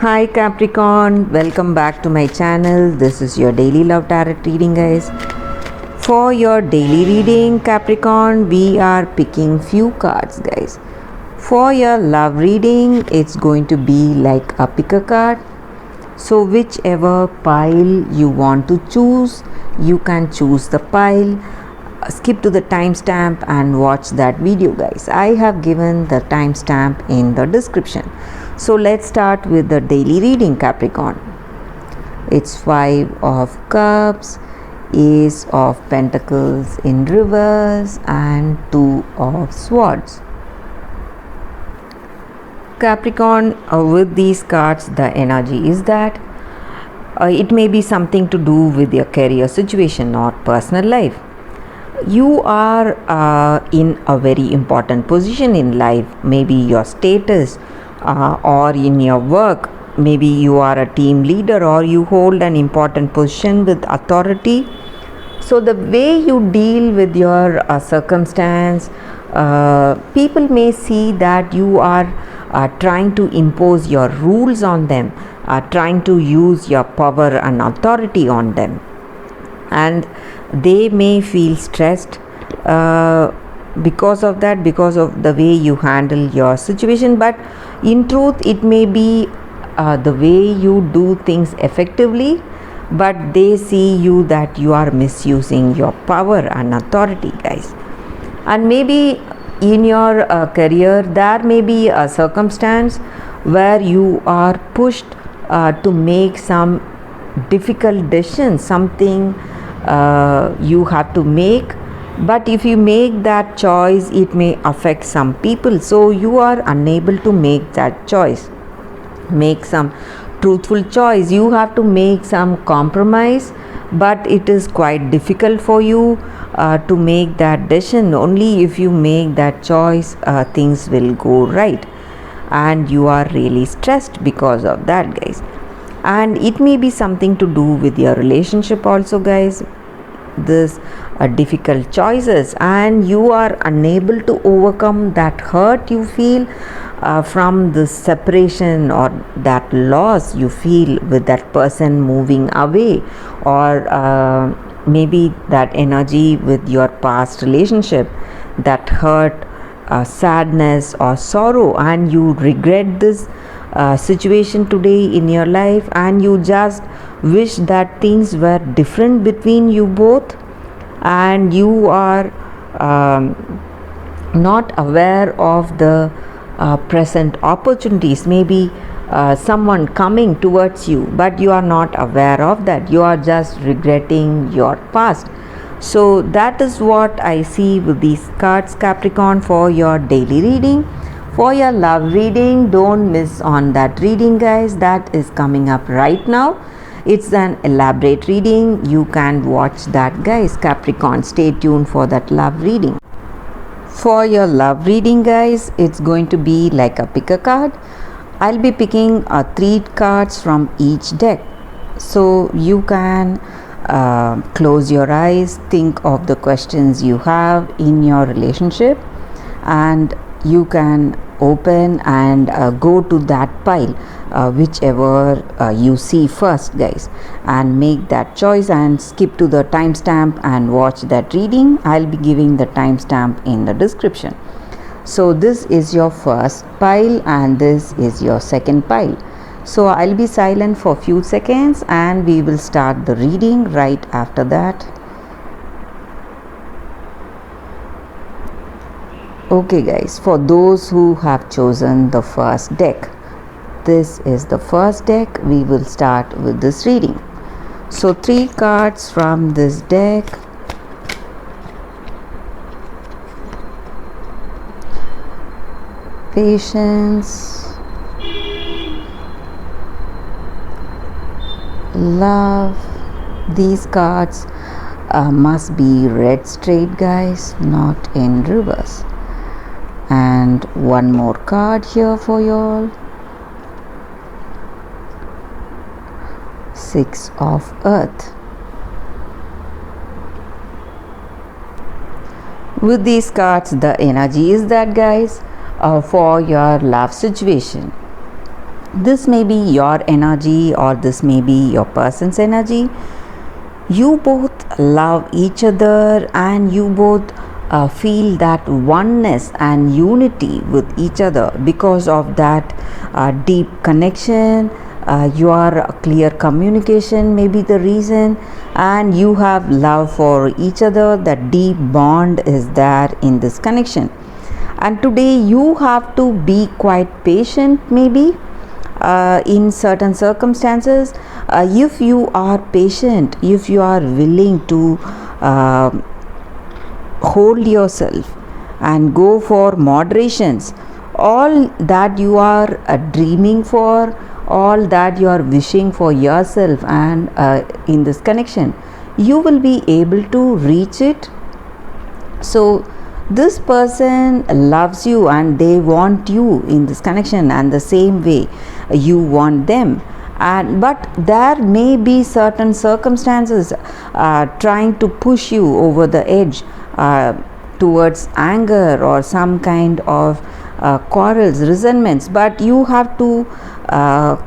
Hi Capricorn, welcome back to my channel. This is your daily love tarot reading, guys. For your daily reading, Capricorn, we are picking few cards, guys. For your love reading, it's going to be like a pick a card. So whichever pile you want to choose, you can choose the pile. Skip to the timestamp and watch that video, guys. I have given the timestamp in the description. So let's start with the daily reading, Capricorn. It's 5 of Cups, Ace of Pentacles in reverse, and 2 of Swords. Capricorn, with these cards, the energy is that it may be something to do with your career situation or personal life. You are in a very important position in life, maybe your status or in your work. Maybe you are a team leader or you hold an important position with authority. So the way you deal with your circumstance, people may see that you are trying to impose your rules on them, trying to use your power and authority on them, and they may feel stressed because of that, because of the way you handle your situation. But in truth, it may be the way you do things effectively, but they see you that you are misusing your power and authority, guys. And maybe in your career, there may be a circumstance where you are pushed to make some difficult decisions, something you have to make. But if you make that choice, it may affect some people, so you are unable to make that choice, make some truthful choice. You have to make some compromise, but it is quite difficult for you to make that decision. Only if you make that choice, things will go right, and you are really stressed because of that, guys. And it may be something to do with your relationship also, guys. This difficult choices, and you are unable to overcome that hurt you feel from the separation or that loss you feel with that person moving away, or maybe that energy with your past relationship, that hurt, sadness or sorrow, and you regret this situation today in your life, and you just wish that things were different between you both, and you are not aware of the present opportunities. Maybe someone coming towards you, but you are not aware of that. You are just regretting your past. So that is what I see with these cards, Capricorn, for your daily reading. For your love reading, don't miss on that reading, guys. That is coming up right now. It's an elaborate reading. You can watch that, guys. Capricorn, stay tuned for that love reading. For your love reading, guys, it's going to be like a pick a card. I'll be picking 3 cards from each deck. So you can close your eyes, think of the questions you have in your relationship, and you can open and go to that pile, whichever you see first, guys, and make that choice, and skip to the timestamp and watch that reading. I'll be giving the timestamp in the description. So this is your first pile and this is your second pile. So I'll be silent for a few seconds and we will start the reading right after that. Okay, guys, for those who have chosen the first deck, this is the first deck. We will start with this reading. So 3 cards from this deck. Patience, love. These cards must be read straight, guys, not in reverse. And one more card here for y'all. 6 of Earth. With these cards, the energy is that, guys, for your love situation, This may be your energy or this may be your person's energy. You both love each other and you both feel that oneness and unity with each other because of that deep connection. Your clear communication may be the reason, and you have love for each other. That deep bond is there in this connection. And today you have to be quite patient, maybe in certain circumstances. If you are patient, if you are willing to uh, hold yourself and go for moderations, all that you are dreaming for, all that you are wishing for yourself and in this connection, you will be able to reach it. So this person loves you and they want you in this connection, and the same way you want them. And but there may be certain circumstances trying to push you over the edge towards anger or some kind of quarrels, resentments, but you have to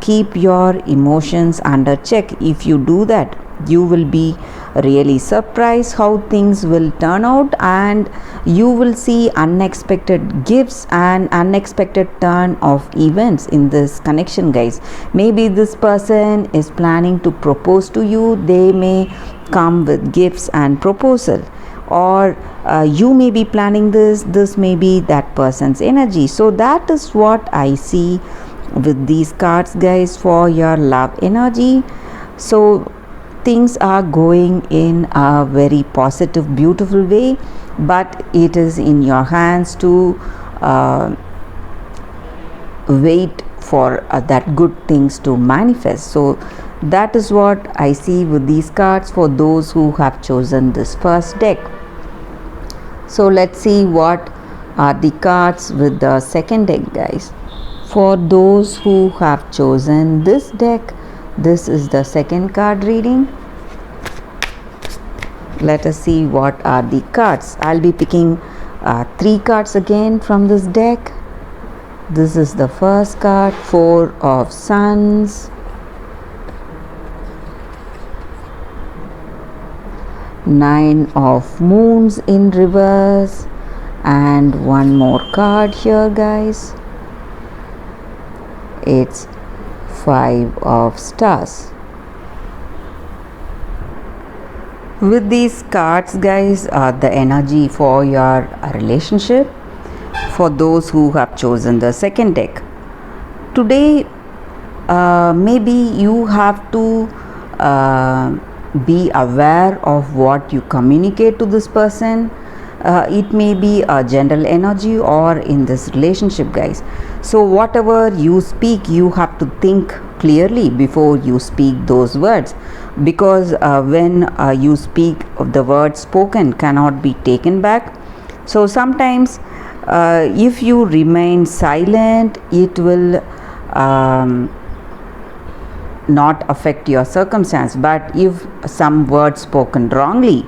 keep your emotions under check. If you do that, you will be really surprised how things will turn out, and you will see unexpected gifts and unexpected turn of events in this connection, guys. Maybe this person is planning to propose to you. They may come with gifts and proposal, or you may be planning this may be that person's energy. So that is what I see with these cards, guys, for your love energy. So things are going in a very positive, beautiful way, but it is in your hands to wait for that good things to manifest. So that is what I see with these cards for those who have chosen this first deck. So let's see what are the cards with the second deck, guys. For those who have chosen this deck, this is the second card reading. Let us see what are the cards. I'll be picking 3 cards again from this deck. This is the first card, 4 of Suns, 9 of Moons in reverse, and one more card here, guys. It's 5 of Stars. With these cards, guys, the energy for your relationship, for those who have chosen the second deck. Today, maybe you have to be aware of what you communicate to this person. It may be a general energy or in this relationship, guys. So whatever you speak, you have to think clearly before you speak those words, because when you speak, the words spoken cannot be taken back. So sometimes if you remain silent, it will not affect your circumstance, but if some words spoken wrongly,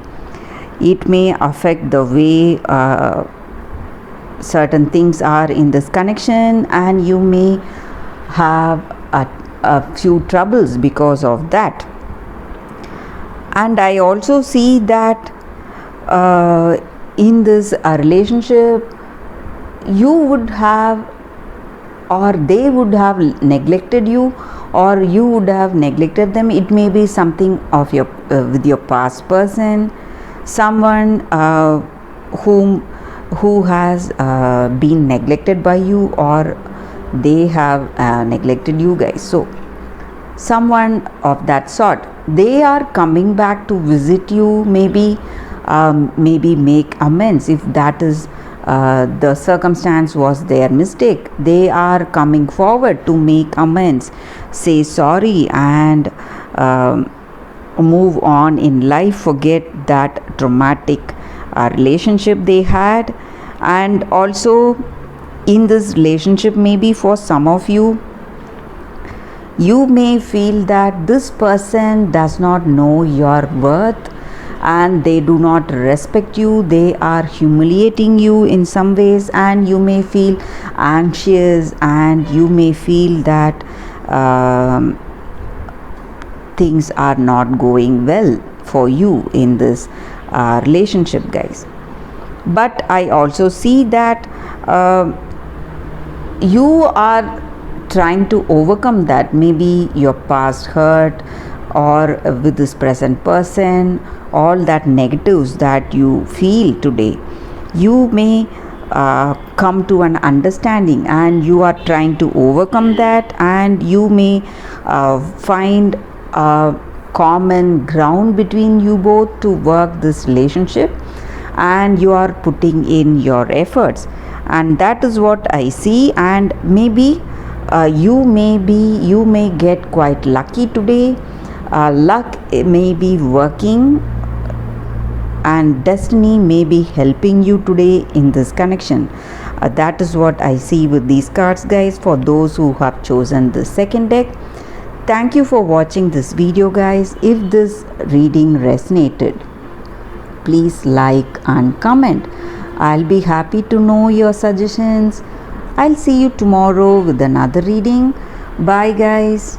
it may affect the way certain things are in this connection, and you may have a few troubles because of that. And I also see that in this relationship, you would have, or they would have neglected you, or you would have neglected them. It may be something of your with your past person, someone who has been neglected by you, or they have neglected you, guys. So someone of that sort, they are coming back to visit you, maybe make amends if that is the circumstance was their mistake. They are coming forward to make amends, say sorry, and move on in life, forget that traumatic relationship they had. And also in this relationship, maybe for some of you, you may feel that this person does not know your worth and they do not respect you. They are humiliating you in some ways, and you may feel anxious, and you may feel that things are not going well for you in this relationship, guys. But I also see that you are trying to overcome that, maybe your past hurt, or with this present person, all that negatives that you feel today. You may come to an understanding, and you are trying to overcome that, and you may find a common ground between you both to work this relationship, and you are putting in your efforts, and that is what I see. And maybe you may get quite lucky today. Luck may be working, and destiny may be helping you today in this connection. That is what I see with these cards, guys, for those who have chosen the second deck. Thank you for watching this video, guys. If this reading resonated, please like and comment. I'll be happy to know your suggestions. I'll see you tomorrow with another reading. Bye, guys.